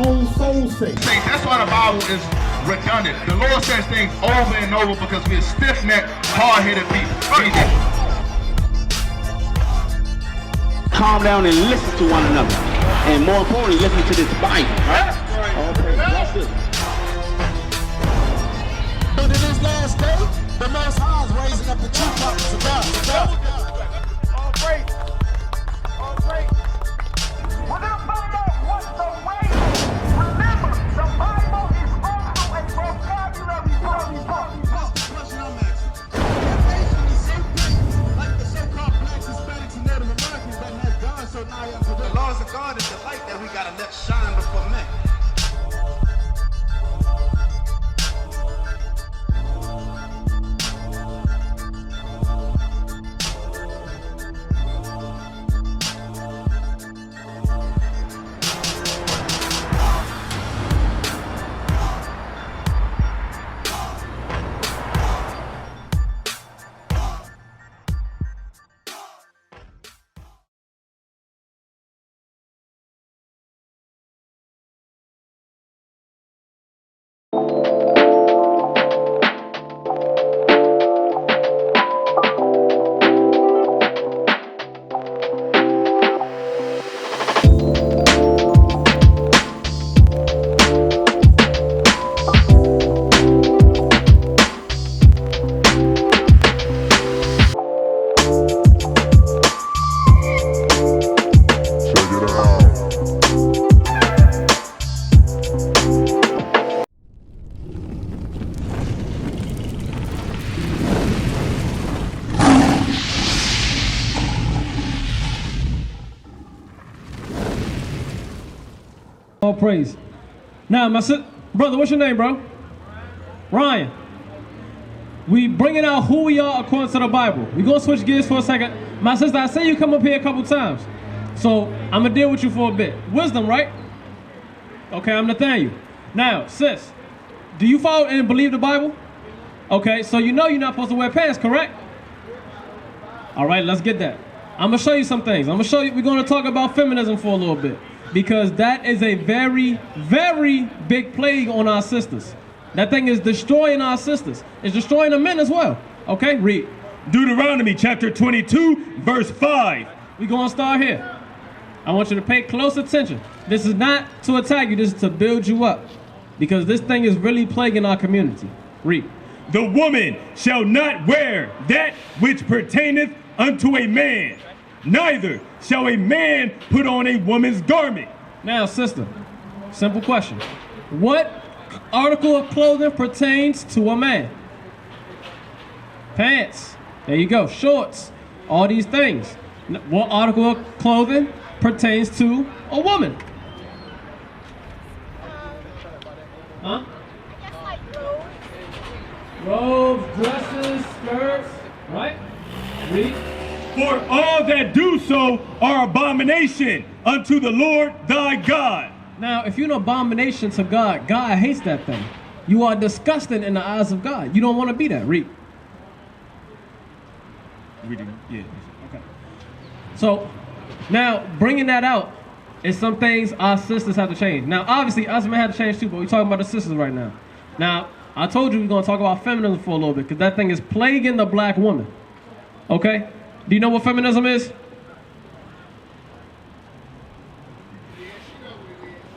own soul's sake. That's why the Bible is redundant. The Lord says things over and over because we're stiff-necked, hard-headed people. Calm down and listen to one another. And more importantly, listen to this Bible. Right? Okay, watch this. But in this last day, the Most High is raising up the true prophets of God. All praise. All praise. We're going to find out what the way is. Remember, the Bible is also a vocabulary book. That's the question I'm asking. If they should be so great, like the so-called blacks, Hispanics, and Native Americans that have God so nigh unto the laws of God is the light that we got to let shine before men. All praise. Now, brother, what's your name, bro? Ryan. We bringing out who we are according to the Bible. We're going to switch gears for a second. My sister, I say you come up here a couple times. So, I'm going to deal with you for a bit. Wisdom, right? Okay, I'm Nathaniel. Now, sis, do you follow and believe the Bible? Okay, so you know you're not supposed to wear pants, correct? All right, let's get that. I'm going to show you some things. We're going to talk about feminism for a little bit. Because that is a very, very big plague on our sisters. That thing is destroying our sisters. It's destroying the men as well. Okay, read. Deuteronomy chapter 22, verse 5. We're going to start here. I want you to pay close attention. This is not to attack you, this is to build you up. Because this thing is really plaguing our community. Read. The woman shall not wear that which pertaineth unto a man, neither shall a man put on a woman's garment. Now, sister, simple question. What article of clothing pertains to a man? Pants. There you go. Shorts. All these things. What article of clothing pertains to a woman? Huh? I guess like robes, dresses, skirts, right? Read. For all that do so are abomination unto the Lord thy God. Now, if you're an abomination to God, God hates that thing. You are disgusting in the eyes of God. You don't want to be that. Read. Reading, yeah. Okay. So, now, bringing that out is some things our sisters have to change. Now, obviously, us men have to change too, but we're talking about the sisters right now. Now, I told you we're going to talk about feminism for a little bit, because that thing is plaguing the black woman. Okay? Do you know what feminism is?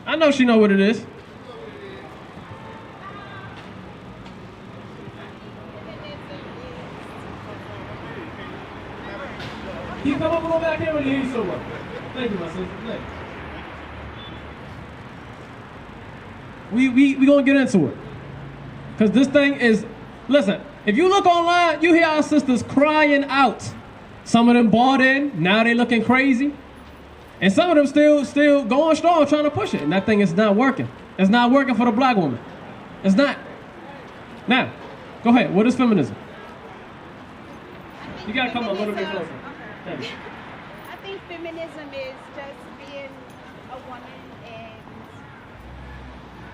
I know she know what it is. Can you come up a little back here and hear you so well? Thank you, my sister. Thank you. We gonna get into it. Because this thing is, listen, if you look online, you hear our sisters crying out. Some of them bought in, now they looking crazy. And some of them still going strong, trying to push it. And that thing is not working. It's not working for the black woman. It's not. Now, go ahead. What is feminism? You gotta come a little bit closer. I think feminism is just being a woman and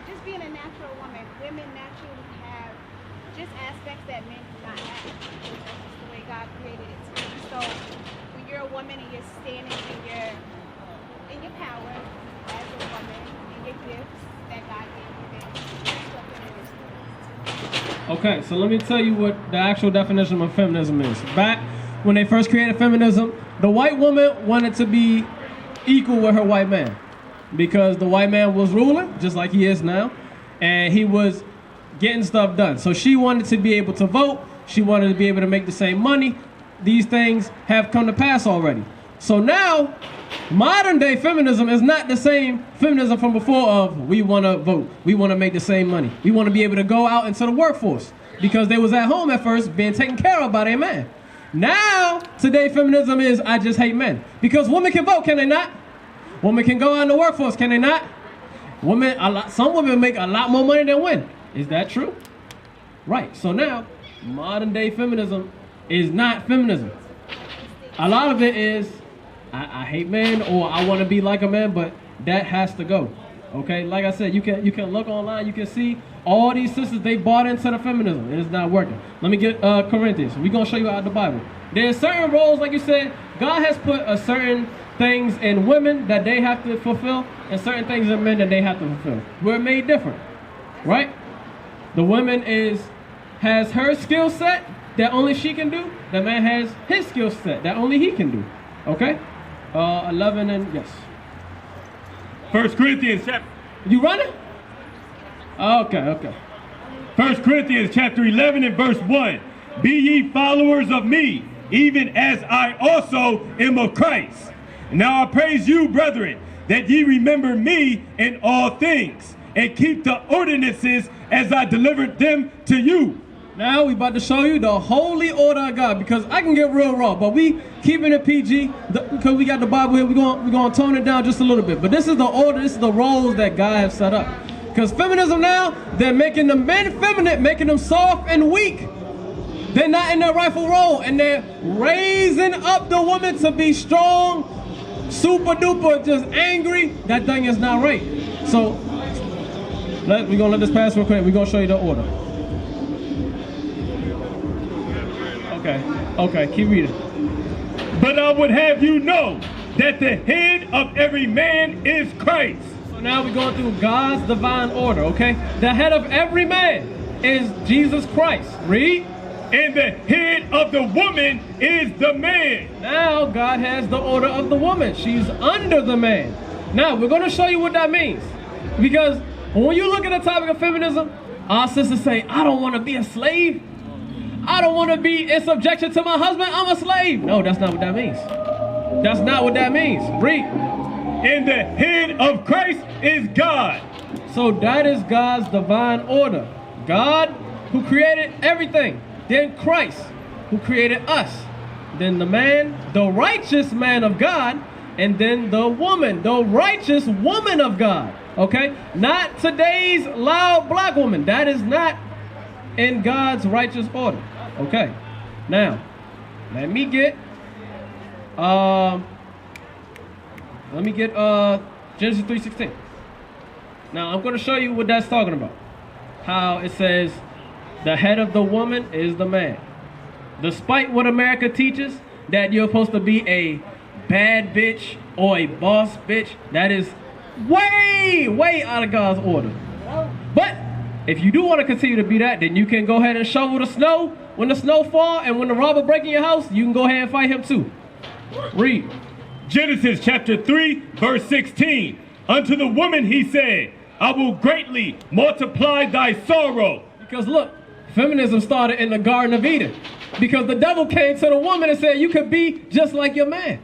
just being a natural woman. Women naturally have just aspects that men do not have. That's just the way God created it to be. So when you're a woman and you're standing in your power as a woman, and your gifts that God gave you, then that's what feminism is. Okay, so let me tell you what the actual definition of feminism is. Back when they first created feminism, the white woman wanted to be equal with her white man because the white man was ruling, just like he is now, and he was getting stuff done. So she wanted to be able to vote. She wanted to be able to make the same money. These things have come to pass already. So now, modern day feminism is not the same feminism from before of we want to vote, we want to make the same money, we want to be able to go out into the workforce because they was at home at first being taken care of by their man. Now, today feminism is I just hate men because women can vote, can they not? Women can go out in the workforce, can they not? Some women make a lot more money than men. Is that true? Right. So now, modern day feminism is not feminism. A lot of it is I hate men or I want to be like a man, but that has to go. Okay, like I said, you can look online, you can see all these sisters, they bought into the feminism. It's not working. Let me get Corinthians. We're going to show you out of the Bible. There's certain roles, like you said, God has put a certain things in women that they have to fulfill and certain things in men that they have to fulfill. We're made different, right? The woman has her skill set that only she can do. The man has his skill set that only he can do. Okay? 11 and yes. 1 Corinthians chapter. You running? Okay. 1 Corinthians chapter 11 and verse 1. Be ye followers of me, even as I also am of Christ. Now I praise you, brethren, that ye remember me in all things, and keep the ordinances as I delivered them to you. Now we about to show you the holy order of God, because I can get real raw, but we keeping it PG because we got the Bible here. We're going to tone it down just a little bit. But this is the order, this is the roles that God has set up. Because feminism now, they're making the men feminine, making them soft and weak. They're not in their rightful role, and they're raising up the woman to be strong, super duper, just angry. That thing is not right. So we're going to let this pass real quick. We're going to show you the order. Okay, keep reading. But I would have you know that the head of every man is Christ. So now we're going through God's divine order, okay? The head of every man is Jesus Christ. Read. And the head of the woman is the man. Now God has the order of the woman. She's under the man. Now we're going to show you what that means. Because when you look at the topic of feminism, our sisters say, I don't want to be a slave. I don't want to be in subjection to my husband. I'm a slave. No, that's not what that means. That's not what that means. Read. And the head of Christ is God. So that is God's divine order. God, who created everything. Then Christ, who created us. Then the man, the righteous man of God. And then the woman, the righteous woman of God. Okay? Not today's loud black woman. That is not in God's righteous order. Okay, now let me get Genesis 3:16. Now I'm going to show you what that's talking about. How it says the head of the woman is the man. Despite what America teaches, that you're supposed to be a bad bitch or a boss bitch, that is way out of God's order. But if you do want to continue to be that, then you can go ahead and shovel the snow when the snow falls, and when the robber break in your house, you can go ahead and fight him too. Read. Genesis chapter 3, verse 16. Unto the woman he said, I will greatly multiply thy sorrow. Because look, feminism started in the Garden of Eden. Because the devil came to the woman and said, you could be just like your man.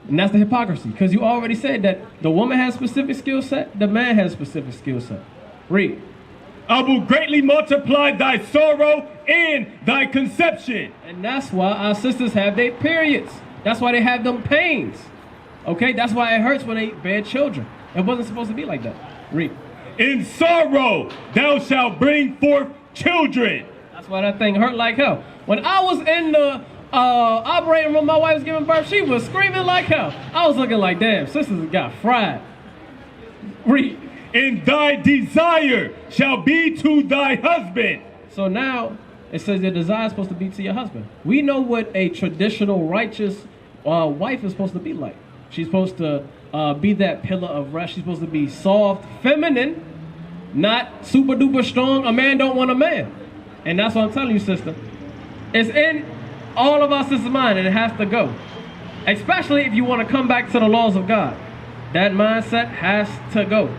And that's the hypocrisy. Because you already said that the woman has specific skill set, the man has specific skill set. Read. I will greatly multiply thy sorrow and thy conception. And that's why our sisters have their periods. That's why they have them pains. Okay, that's why it hurts when they bear children. It wasn't supposed to be like that. Read. In sorrow thou shalt bring forth children. That's why that thing hurt like hell. When I was in the operating room, my wife was giving birth, she was screaming like hell. I was looking like, damn, sisters got fried. Read. And thy desire shall be to thy husband. So now it says your desire is supposed to be to your husband. We know what a traditional righteous wife is supposed to be like. She's supposed to be that pillar of rest. She's supposed to be soft, feminine, not super duper strong. A man don't want a man. And that's what I'm telling you, sister. It's in all of our sisters' mind, and it has to go. Especially if you want to come back to the laws of God. That mindset has to go.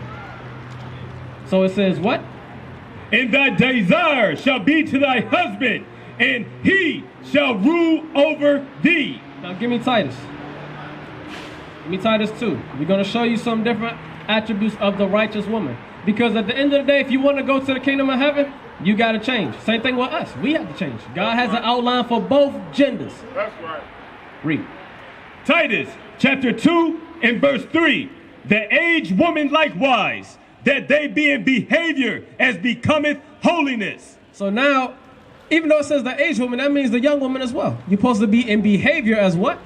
So it says what? And thy desire shall be to thy husband, and he shall rule over thee. Now give me Titus. Give me Titus 2. We're going to show you some different attributes of the righteous woman. Because at the end of the day, if you want to go to the kingdom of heaven, you got to change. Same thing with us. We have to change. God has an outline for both genders. That's right. Read. Titus chapter 2 and verse 3. The aged woman likewise, that they be in behavior as becometh holiness. So now, even though it says the aged woman, that means the young woman as well. You're supposed to be in behavior as what?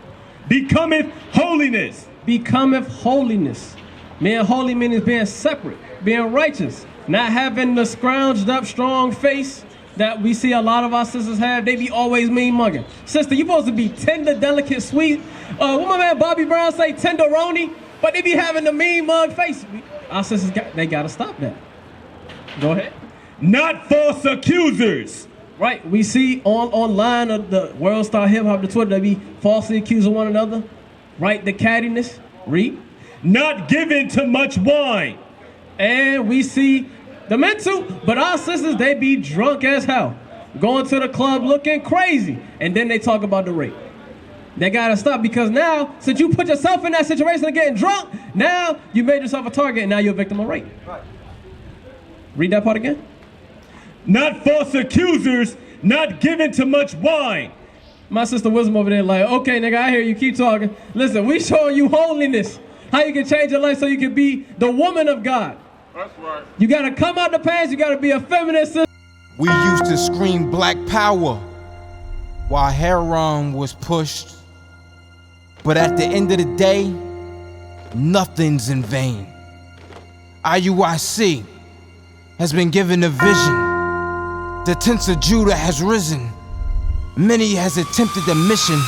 Becometh holiness. Becometh holiness. Being holy means being separate, being righteous, not having the scrounged up strong face that we see a lot of our sisters have. They be always mean mugging. Sister, you supposed to be tender, delicate, sweet. What my man Bobby Brown say, tenderoni, but they be having the mean mug face. Our sisters, they got to stop that. Go ahead. Not false accusers. Right, we see online of the World Star Hip Hop, the Twitter, they be falsely accusing one another. Right, the cattiness. Read. Not given to much wine. And we see the men too, but our sisters, they be drunk as hell. Going to the club looking crazy. And then they talk about the rape. They gotta stop, because now, since you put yourself in that situation of getting drunk, now you made yourself a target and now you're a victim of rape. Right. Read that part again. Not false accusers, not given to much wine. My sister Wisdom over there like, okay, nigga, I hear you, keep talking. Listen, we showing you holiness. How you can change your life so you can be the woman of God. That's right. You gotta come out the past, you gotta be a feminist. We used to scream black power while heroin was pushed. But at the end of the day, nothing's in vain. IUIC has been given a vision. The tents of Judah has risen. Many has attempted the mission,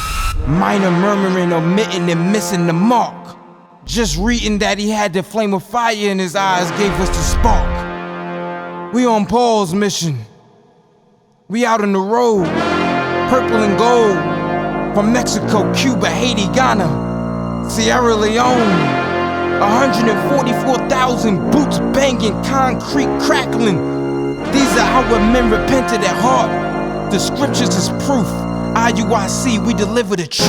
minor murmuring, omitting, and missing the mark. Just reading that he had the flame of fire in his eyes gave us the spark. We on Paul's mission. We out on the road, purple and gold, from Mexico, Cuba, Haiti, Ghana, Sierra Leone. 144,000 boots banging, concrete crackling. These are our men repented at heart. The scriptures is proof. IUIC, we deliver the truth.